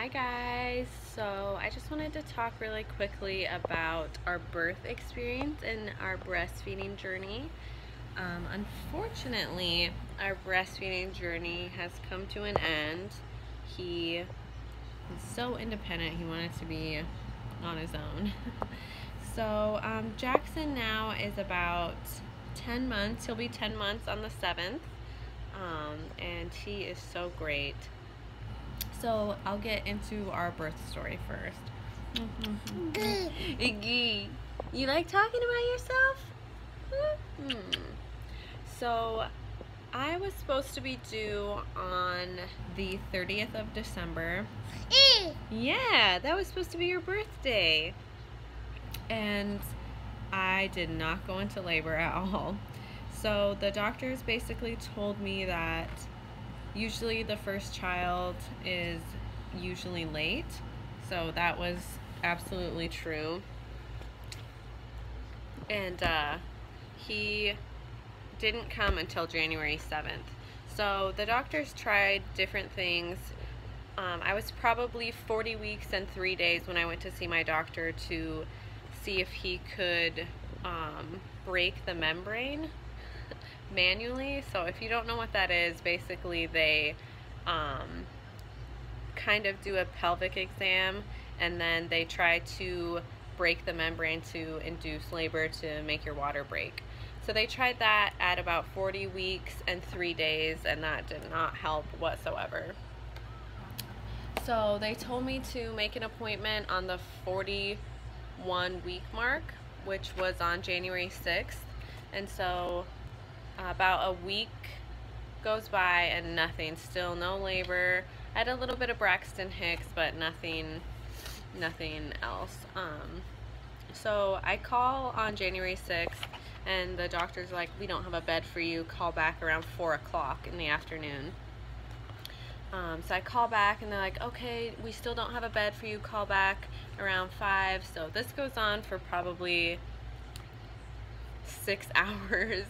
Hi guys, so I just wanted to talk really quickly about our birth experience and our breastfeeding journey. Unfortunately, our breastfeeding journey has come to an end. He is so independent, he wanted to be on his own. So Jackson now is about 10 months. He'll be 10 months on the 7th, and he is so great. So I'll get into our birth story first. Iggy, you like talking about yourself? So I was supposed to be due on the 30th of December. Yeah, that was supposed to be your birthday. And I did not go into labor at all. So the doctors basically told me that usually the first child is usually late, so that was absolutely true. And he didn't come until January 7th. So the doctors tried different things. I was probably 40 weeks and 3 days when I went to see my doctor to see if he could break the membrane manually. So if you don't know what that is, basically they kind of do a pelvic exam and then they try to break the membrane to induce labor to make your water break. So they tried that at about 40 weeks and 3 days, and that did not help whatsoever. So they told me to make an appointment on the 41-week mark, which was on January 6th. And so about a week goes by and nothing, still no labor. I had a little bit of Braxton Hicks, but nothing else. So I call on January 6th and the doctor's like, we don't have a bed for you, call back around 4 o'clock in the afternoon. So I call back and they're like, okay, we still don't have a bed for you, call back around 5. So this goes on for probably 6 hours.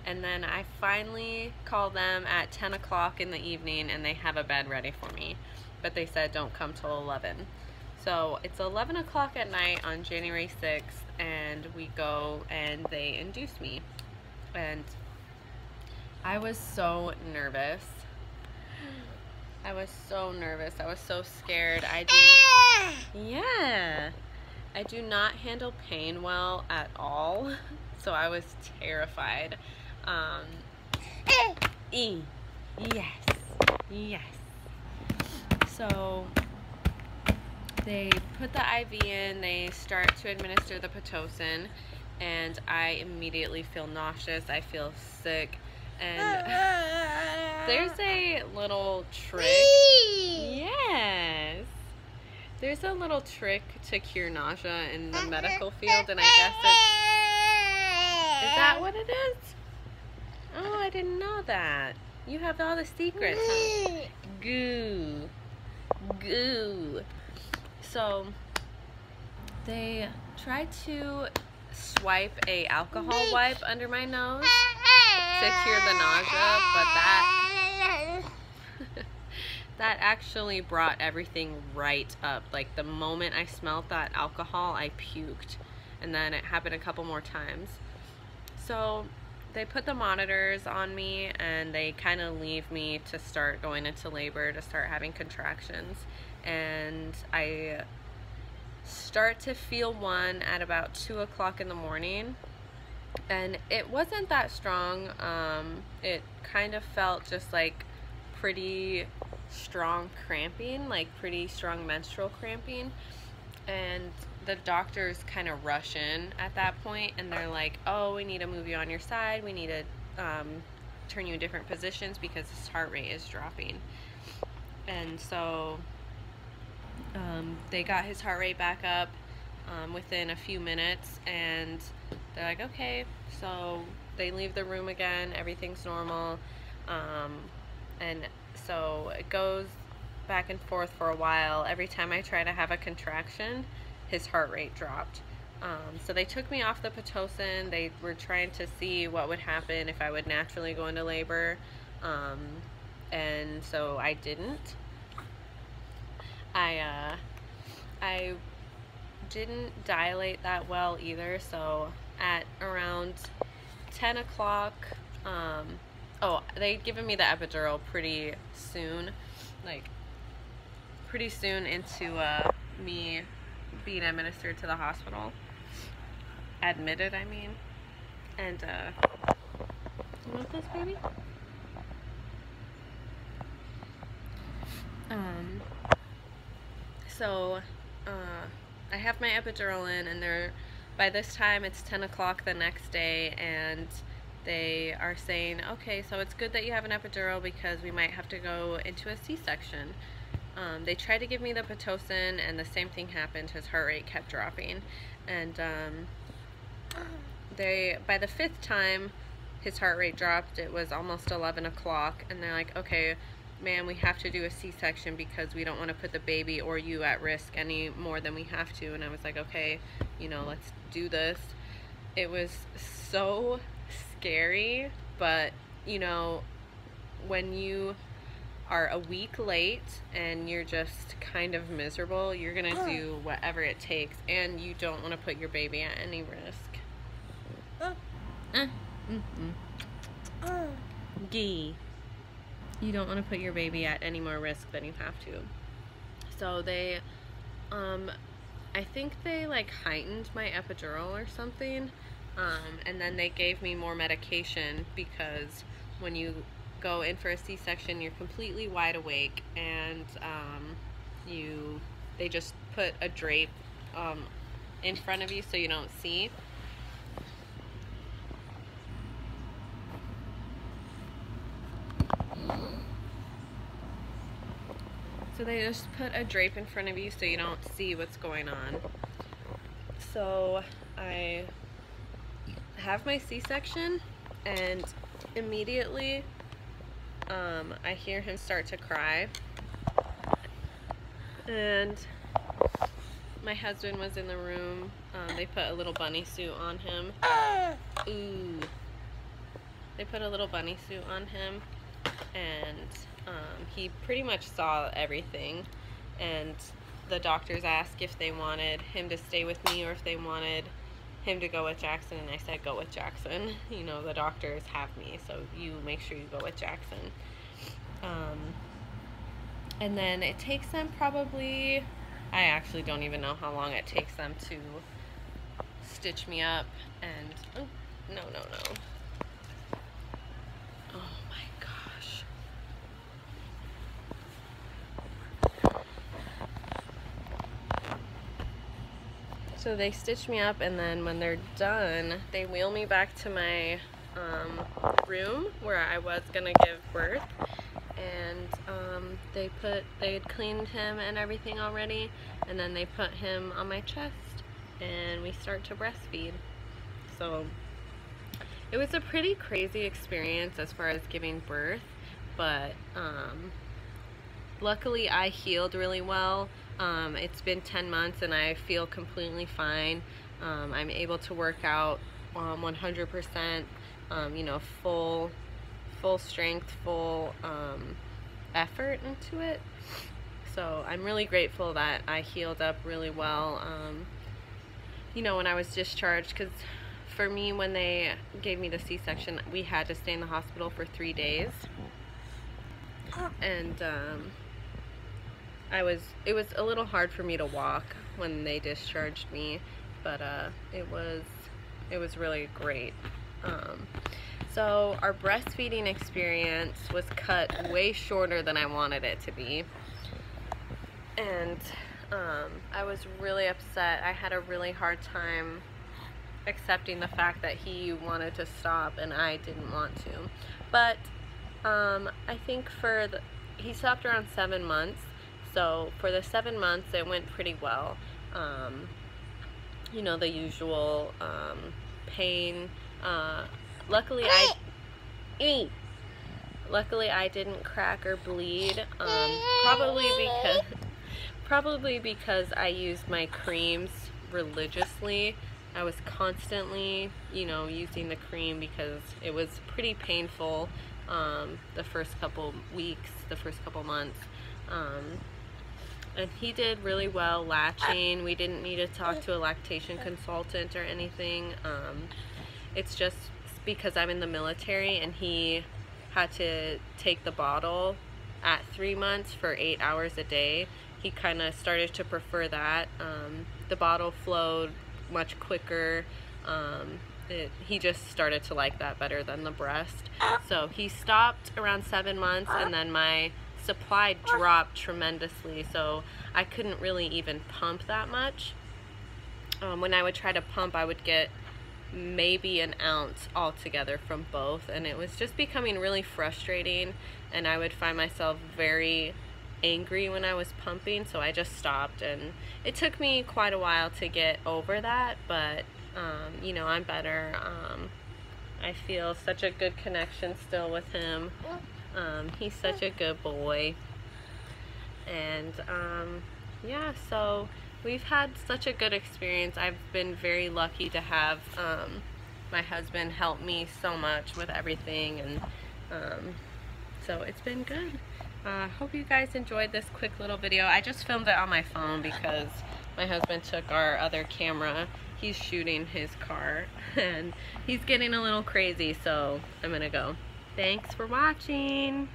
And then I finally call them at 10 o'clock in the evening and they have a bed ready for me. But they said don't come till 11. So it's 11 o'clock at night on January 6th and we go and they induce me. And I was so nervous. I was so nervous. I was so scared. I do not handle pain well at all. So I was terrified. Yes. So they put the IV in, they start to administer the Pitocin, and I immediately feel nauseous, I feel sick, and there's a little trick. Yes. There's a little trick to cure nausea in the medical field, and I guess is that what it is? Oh, I didn't know that. You have all the secrets, huh? Goo. So they tried to swipe a alcohol wipe under my nose to cure the nausea, but that actually brought everything right up. Like the moment I smelled that alcohol, I puked, and then it happened a couple more times. So they put the monitors on me and they kind of leave me to start going into labor, to start having contractions. And I start to feel one at about 2 o'clock in the morning. And it wasn't that strong. It kind of felt just like pretty strong cramping, like pretty strong menstrual cramping. And the doctors kind of rush in at that point and they're like, oh, we need to move you on your side, we need to turn you in different positions because his heart rate is dropping. And so they got his heart rate back up within a few minutes, and they're like, okay. So they leave the room again, everything's normal, and so it goes back and forth for a while. Every time I try to have a contraction, his heart rate dropped. So they took me off the Pitocin. They were trying to see what would happen if I would naturally go into labor, and so I didn't. I didn't dilate that well either, so at around 10 o'clock, oh, they'd given me the epidural pretty soon, like pretty soon into me being administered to the hospital. Admitted, I mean. And, you want this, baby? So, I have my epidural in, and by this time it's 10 o'clock the next day, and they are saying, okay, so it's good that you have an epidural because we might have to go into a C-section. They tried to give me the Pitocin, and the same thing happened. His heart rate kept dropping, and by the 5th time his heart rate dropped, it was almost 11 o'clock, and they're like, okay, ma'am, we have to do a C-section because we don't want to put the baby or you at risk any more than we have to. And I was like, okay, you know, let's do this. It was so scary, but you know, when you are a week late and you're just kind of miserable, you're gonna do whatever it takes, and you don't want to put your baby at any risk. Gee. You don't want to put your baby at any more risk than you have to. So they, I think they like heightened my epidural or something, and then they gave me more medication because when you go in for a C-section, you're completely wide awake, and they just put a drape in front of you so you don't see. So they just put a drape in front of you so you don't see what's going on. So I have my C-section, and immediately I hear him start to cry, and my husband was in the room. They put a little bunny suit on him. Ooh. They put a little bunny suit on him, and he pretty much saw everything, and the doctors asked if they wanted him to stay with me or if they wanted him to go with Jackson, and I said go with Jackson. You know, the doctors have me, so you make sure you go with Jackson. And then it takes them probably, I actually don't even know how long it takes them to stitch me up, and oh, no. Oh my gosh. So they stitch me up, and then when they're done, they wheel me back to my room where I was gonna give birth, and they had cleaned him and everything already, and then they put him on my chest, and we start to breastfeed. So it was a pretty crazy experience as far as giving birth, but luckily I healed really well. It's been 10 months and I feel completely fine. I'm able to work out 100%, you know, full strength, full effort into it. So I'm really grateful that I healed up really well, you know, when I was discharged, because for me, when they gave me the C-section, we had to stay in the hospital for 3 days, and it was a little hard for me to walk when they discharged me, but it was really great. So our breastfeeding experience was cut way shorter than I wanted it to be, and I was really upset. I had a really hard time accepting the fact that he wanted to stop and I didn't want to. But I think he stopped around 7 months, so for the 7 months it went pretty well. You know, the usual pain. Luckily I didn't crack or bleed, probably because I used my creams religiously. I was constantly, you know, using the cream because it was pretty painful the first couple weeks, the first couple months. And he did really well latching. We didn't need to talk to a lactation consultant or anything. It's just because I'm in the military and he had to take the bottle at 3 months for 8 hours a day. He kind of started to prefer that. The bottle flowed much quicker. He just started to like that better than the breast. So he stopped around 7 months, and then my supply dropped tremendously, so I couldn't really even pump that much. When I would try to pump, I would get maybe an ounce altogether from both, and it was just becoming really frustrating, and I would find myself very angry when I was pumping, so I just stopped. And it took me quite a while to get over that, but you know, I'm better. I feel such a good connection still with him. He's such a good boy. And yeah, so we've had such a good experience. I've been very lucky to have my husband help me so much with everything, and so it's been good. Hope you guys enjoyed this quick little video. I just filmed it on my phone because my husband took our other camera. He's shooting his car and he's getting a little crazy, so I'm gonna go. Thanks for watching.